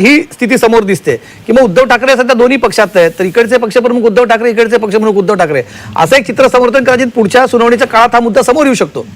ही स्थिती समोर दिसते की मग उद्धव ठाकरे सध्या दोन्ही पक्षात आहेत, तर इकडचे पक्षप्रमुख उद्धव ठाकरे, इकडचे पक्षप्रमुख उद्धव ठाकरे, असं एक चित्र समर्थन कदाचित पुढच्या सुनावणीच्या काळात हा मुद्दा समोर येऊ शकतो.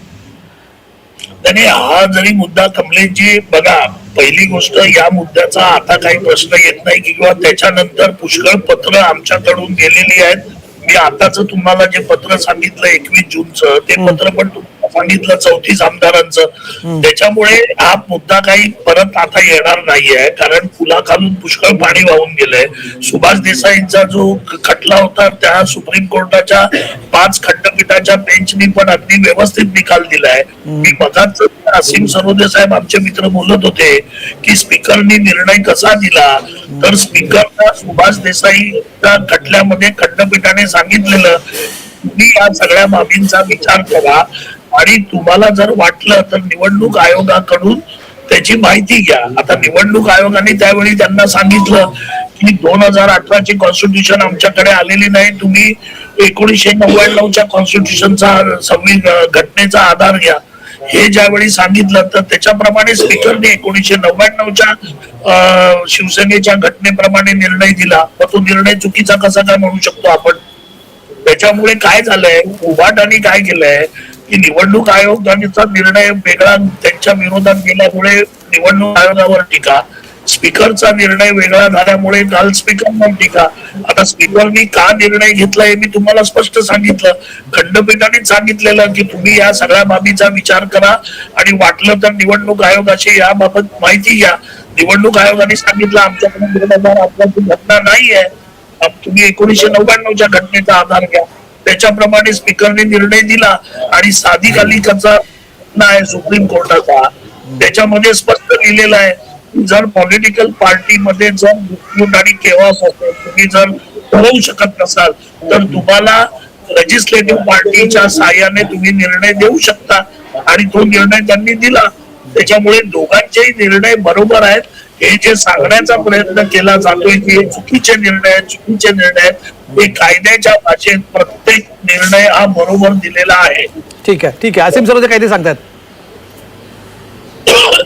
आणि हा जरी मुद्दा कमलेशजी बघा, पहिली गोष्ट या मुद्द्याचा आता काही प्रश्न येत नाही किंवा त्याच्यानंतर पुष्कळ पत्र आमच्याकडून गेलेली आहेत. मी आताच तुम्हाला जे पत्र सांगितलं 21 जूनचं ते पत्र पण तुम्हाला सांगितलं 34 आमदारांचं. त्याच्यामुळे हा मुद्दा काही परत आता येणार नाहीये, कारण पुलाखालून पुष्कळ पाणी वाहून गेलंय. सुभाष देसाईंचा जो खटला होता त्या सुप्रीम कोर्टाच्या 5 खंडपीठाच्या बेंचनी पण अगदी व्यवस्थित निकाल दिलाय. मी मगाच असीम सरोदे साहेब आमचे मित्र बोलत होते की स्पीकरनी निर्णय कसा दिला, तर स्पीकरला सुभाष देसाईच्या खटल्यामध्ये खंडपीठाने सांगितलेलं तुम्ही या सगळ्या बाबींचा विचार करा आणि तुम्हाला जर वाटलं तर निवडणूक आयोगाकडून त्याची माहिती घ्या. आता निवडणूक आयोगाने त्यावेळी त्यांना सांगितलं की 2018ची कॉन्स्टिट्यूशन आमच्याकडे आलेली नाही, तुम्ही 1999च्या कॉन्स्टिट्यूशनचा घटनेचा आधार घ्या. हे ज्यावेळी सांगितलं तर त्याच्याप्रमाणे स्पीकरने 1999च्या शिवसेनेच्या घटनेप्रमाणे निर्णय दिला. मग तो निर्णय चुकीचा कसा काय म्हणू शकतो आपण? त्याच्यामुळे काय झालंय, उभाटाने काय केलंय की निवडणूक आयोगाचा निर्णय वेगळा त्यांच्या विरोधात गेल्यामुळे निवडणूक आयोगावर टीका, स्पीकरचा निर्णय वेगळा झाल्यामुळे काल स्पीकरवर टीका. आता स्पीकरनी का निर्णय घेतला हे मी तुम्हाला स्पष्ट सांगितलं. खंडपीठाने सांगितलेलं की तुम्ही या सगळ्या बाबीचा विचार करा आणि वाटलं तर निवडणूक आयोगाची याबाबत माहिती घ्या. निवडणूक आयोगाने सांगितलं आमच्याकडे 2018ची घटना नाहीये, तुम्ही 1999च्या घटनेचा आधार घ्या. त्याच्याप्रमाणे स्पीकरने निर्णय दिला आणि साधी कालिकाचा आहे सुप्रीम कोर्टाचा, त्याच्यामध्ये स्पष्ट लिहिलेलं आहे जर पॉलिटिकल पार्टीमध्ये जर डिस्प्यूट आणि केव्हास असेल, तुम्ही जर ठरवू शकत नसाल तर तुम्हाला लेजिस्लेटिव्ह पार्टीच्या साहाय्याने तुम्ही निर्णय देऊ शकता आणि तो निर्णय त्यांनी दिला. त्याच्यामुळे दोघांचेही निर्णय बरोबर आहेत. हे जे सांगण्याचा प्रयत्न केला जातोय की हे चुकीचे निर्णय हे कायद्याच्या भाषेत प्रत्येक निर्णय हा बरोबर दिलेला आहे. ठीक आहे, ठीक आहे. असीम सरोदे काय ते सांगतात.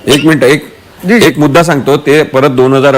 एक मिनिट, एक मुद्दा सांगतो. ते परत 2000